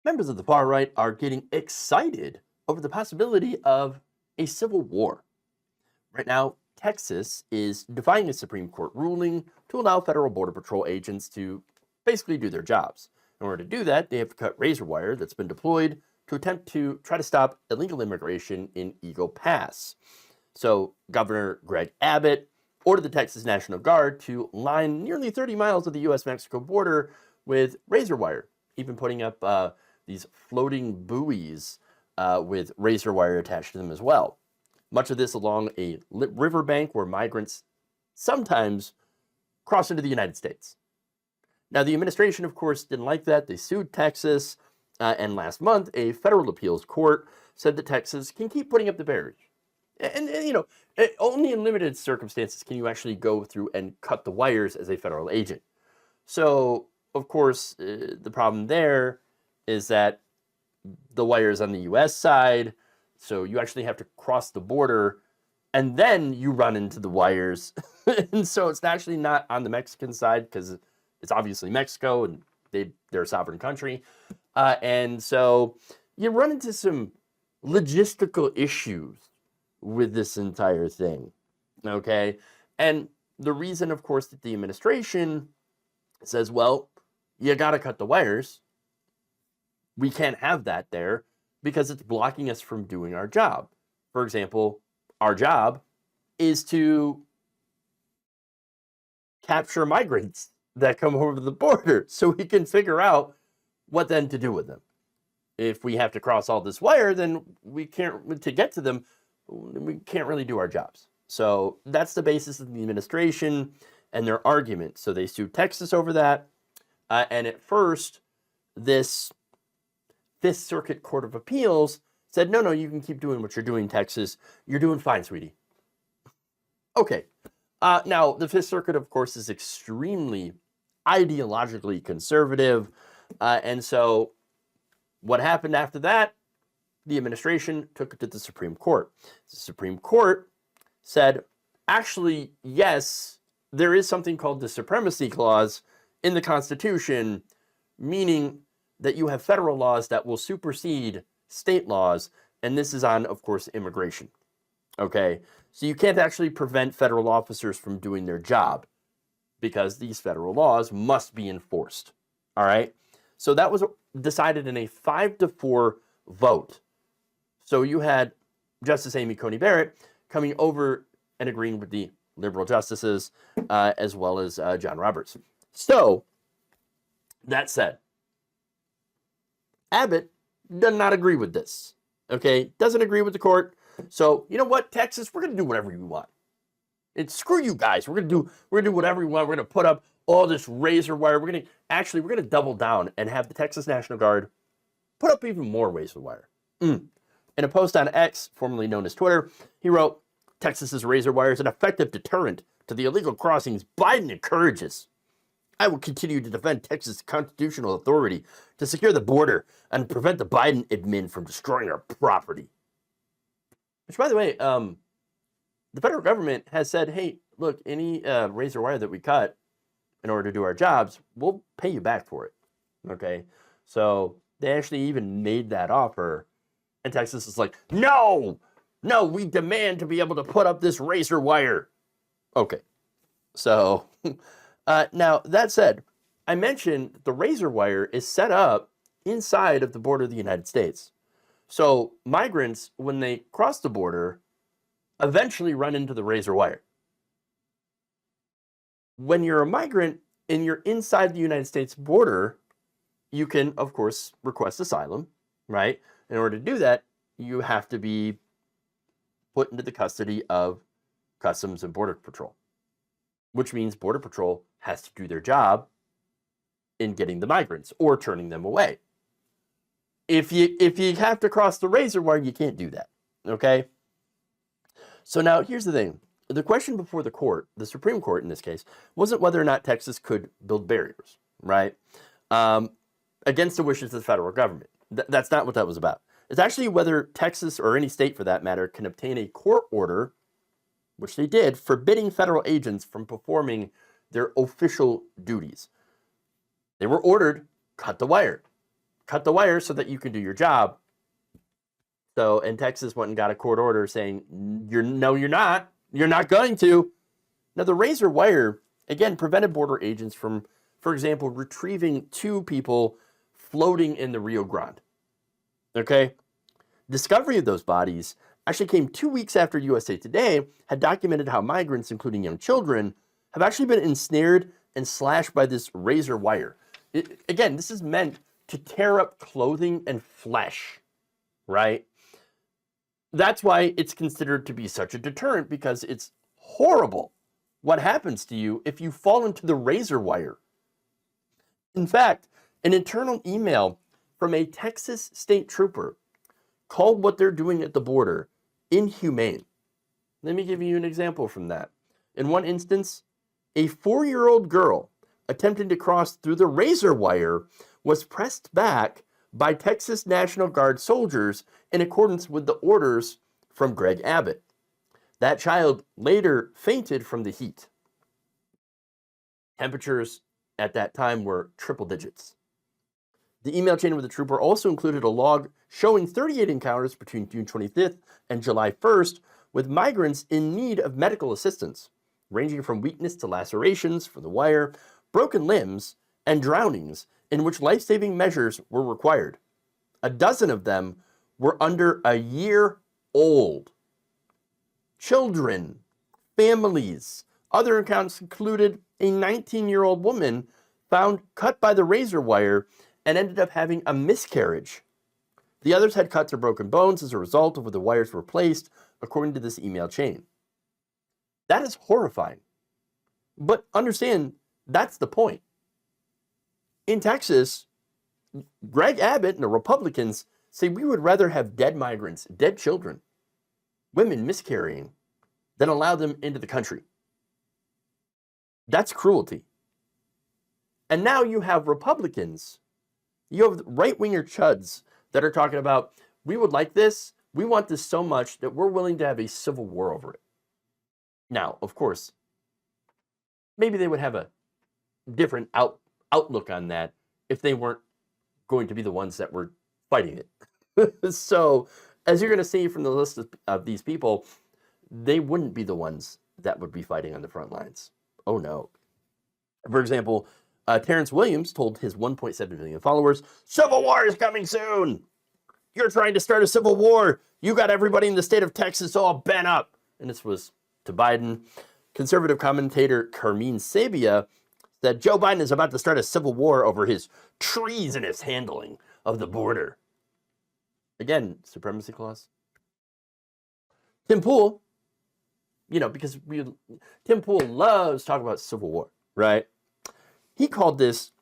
Members of the far right are getting excited over the possibility of a civil war. Right now, Texas is defying a Supreme Court ruling to allow federal Border Patrol agents to basically do their jobs. In order to do that, they have to cut razor wire that's been deployed to attempt to try to stop illegal immigration in Eagle Pass. So, Governor Greg Abbott ordered the Texas National Guard to line nearly 30 miles of the U.S. Mexico border with razor wire, even putting up these floating buoys with razor wire attached to them as well. Much of this along a riverbank where migrants sometimes cross into the United States. Now, the administration, of course, didn't like that. They sued Texas, and last month, a federal appeals court said that Texas can keep putting up the barriers. And only in limited circumstances can you actually go through and cut the wires as a federal agent. So, of course, the problem there is that the wires on the U.S. side, so you actually have to cross the border, and then you run into the wires. And so it's actually not on the Mexican side because it's obviously Mexico and they're a sovereign country. And so you run into some logistical issues with this entire thing, okay? And the reason, of course, that the administration says, well, you got to cut the wires. We can't have that there because it's blocking us from doing our job. For example, our job is to capture migrants that come over the border so we can figure out what then to do with them. If we have to cross all this wire, then we can't, to get to them, we can't really do our jobs. So that's the basis of the administration and their argument. So they sued Texas over that. And at first, this Fifth Circuit Court of Appeals said, no, you can keep doing what you're doing, Texas. You're doing fine, sweetie. Okay. Now, the Fifth Circuit, of course, is extremely ideologically conservative. And so what happened after that? The administration took it to the Supreme Court. The Supreme Court said, actually, yes, there is something called the Supremacy Clause in the Constitution, meaning that you have federal laws that will supersede state laws, and this is on, of course, immigration. Okay, so you can't actually prevent federal officers from doing their job because these federal laws must be enforced. All right, so that was decided in a 5-4 vote. So you had Justice Amy Coney Barrett coming over and agreeing with the liberal justices, as well as John Roberts. So that said, Abbott does not agree with this. Okay, doesn't agree with the court. So you know what, Texas, we're gonna do whatever you want. And screw you guys. We're gonna do whatever we want. We're gonna put up all this razor wire. We're gonna double down and have the Texas National Guard put up even more razor wire. In a post on X, formerly known as Twitter, he wrote, Texas's razor wire is an effective deterrent to the illegal crossings Biden encourages. I will continue to defend Texas' constitutional authority to secure the border and prevent the Biden admin from destroying our property. Which, by the way, the federal government has said, hey, look, any razor wire that we cut in order to do our jobs, we'll pay you back for it. Okay? So they actually even made that offer. And Texas is like, no, we demand to be able to put up this razor wire. Okay. So now, that said, I mentioned the razor wire is set up inside of the border of the United States. So migrants, when they cross the border, eventually run into the razor wire. When you're a migrant and you're inside the United States border, you can, of course, request asylum, right? In order to do that, you have to be put into the custody of Customs and Border Patrol, which means Border Patrol has to do their job in getting the migrants or turning them away. If you have to cross the razor wire, you can't do that, okay? So now here's the thing. The question before the court, the Supreme Court in this case, wasn't whether or not Texas could build barriers, right? Against the wishes of the federal government. That's not what that was about. It's actually whether Texas, or any state for that matter, can obtain a court order, which they did, forbidding federal agents from performing their official duties. They were ordered, cut the wire. cut the wire so that you can do your job. So, and Texas went and got a court order saying, you're not going to. Now, the razor wire, again, prevented border agents from, for example, retrieving 2 people floating in the Rio Grande. Okay? Discovery of those bodies actually came 2 weeks after USA Today had documented how migrants, including young children, have actually been ensnared and slashed by this razor wire. Again, this is meant to tear up clothing and flesh, right? That's why it's considered to be such a deterrent, because it's horrible what happens to you if you fall into the razor wire. In fact, an internal email from a Texas state trooper called what they're doing at the border inhumane. Let me give you an example from that. In one instance, a 4-year-old girl attempting to cross through the razor wire was pressed back by Texas National Guard soldiers in accordance with the orders from Greg Abbott. That child later fainted from the heat. Temperatures at that time were triple digits. The email chain with the trooper also included a log showing 38 encounters between June 25th and July 1st with migrants in need of medical assistance, ranging from weakness to lacerations from the wire, broken limbs, and drownings in which life-saving measures were required. A dozen of them were under a year old. Children, families. Other accounts included a 19-year-old woman found cut by the razor wire and ended up having a miscarriage. The others had cuts or broken bones as a result of where the wires were placed, according to this email chain. That is horrifying. But understand, that's the point. In Texas, Greg Abbott and the Republicans say we would rather have dead migrants, dead children, women miscarrying, than allow them into the country. That's cruelty. And now you have Republicans, you have right-winger chuds that are talking about, we would like this, we want this so much that we're willing to have a civil war over it. Now, of course, maybe they would have a different outlook on that if they weren't going to be the ones that were fighting it. So, as you're going to see from the list of these people, they wouldn't be the ones that would be fighting on the front lines. Oh no. For example, Terrence Williams told his 1.7 million followers, "Civil war is coming soon. You're trying to start a civil war. You got everybody in the state of Texas all bent up." And this was to Biden. Conservative commentator Carmine Sabia said Joe Biden is about to start a civil war over his treasonous handling of the border. Again, supremacy clause. Tim Pool, because Tim Pool loves talking about civil war, right? He called this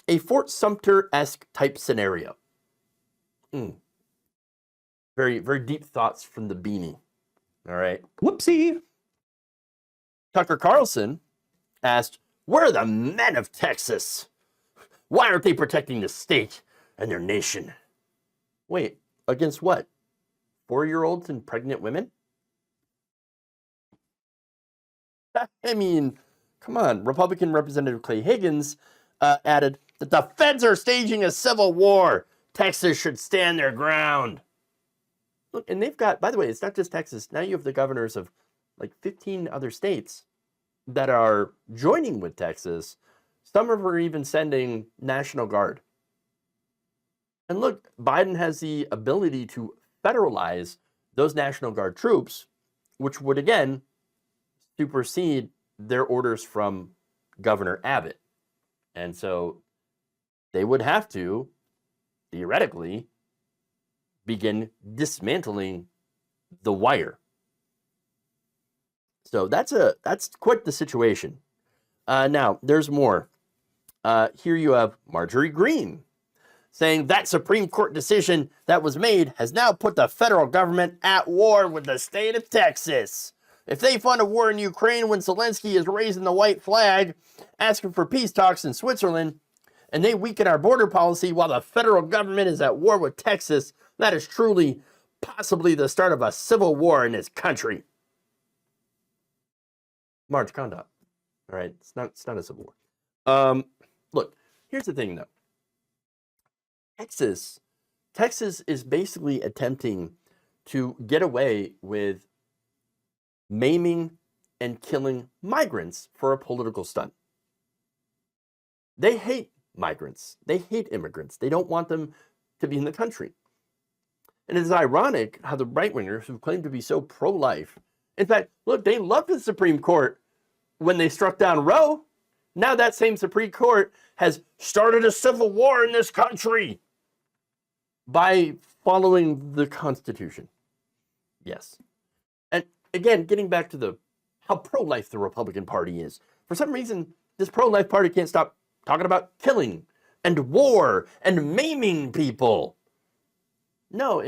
a Fort Sumter-esque type scenario. Very, very deep thoughts from the beanie. All right. Whoopsie. Tucker Carlson asked, where are the men of Texas? Why aren't they protecting the state and their nation? Wait, against what? 4-year-olds and pregnant women? I mean, come on. Republican Representative Clay Higgins added that the feds are staging a civil war. Texas should stand their ground. Look, and they've got, by the way, it's not just Texas. Now you have the governors of like 15 other states that are joining with Texas. Some of them are even sending National Guard. And look, Biden has the ability to federalize those National Guard troops, which would, again, supersede their orders from Governor Abbott. And so they would have to, theoretically, begin dismantling the wire. So that's quite the situation. Now, there's more. Here you have Marjorie Greene saying that Supreme Court decision that was made has now put the federal government at war with the state of Texas. If they fund a war in Ukraine when Zelensky is raising the white flag, asking for peace talks in Switzerland, and they weaken our border policy while the federal government is at war with Texas, that is truly possibly the start of a civil war in this country. March conduct. All right, it's not a civil war. Look, here's the thing, though. Texas, Texas is basically attempting to get away with maiming and killing migrants for a political stunt. They hate migrants. They hate immigrants. They don't want them to be in the country. And it is ironic how the right-wingers who claim to be so pro-life, in fact, look, they loved the Supreme Court when they struck down Roe. Now that same Supreme Court has started a civil war in this country by following the Constitution. Yes. And again, getting back to how pro-life the Republican Party is. For some reason, this pro-life party can't stop talking about killing and war and maiming people. No,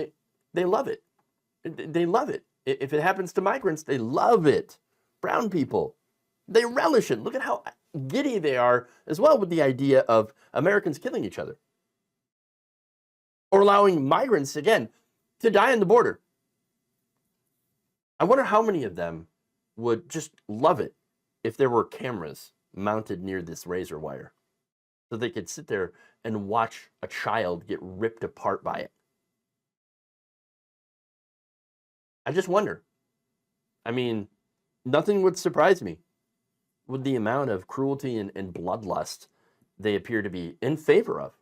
they love it. They love it. If it happens to migrants, they love it. Brown people, they relish it. Look at how giddy they are as well with the idea of Americans killing each other. Or allowing migrants, again, to die on the border. I wonder how many of them would just love it if there were cameras mounted near this razor wire so they could sit there and watch a child get ripped apart by it. I just wonder. I mean, nothing would surprise me with the amount of cruelty and bloodlust they appear to be in favor of.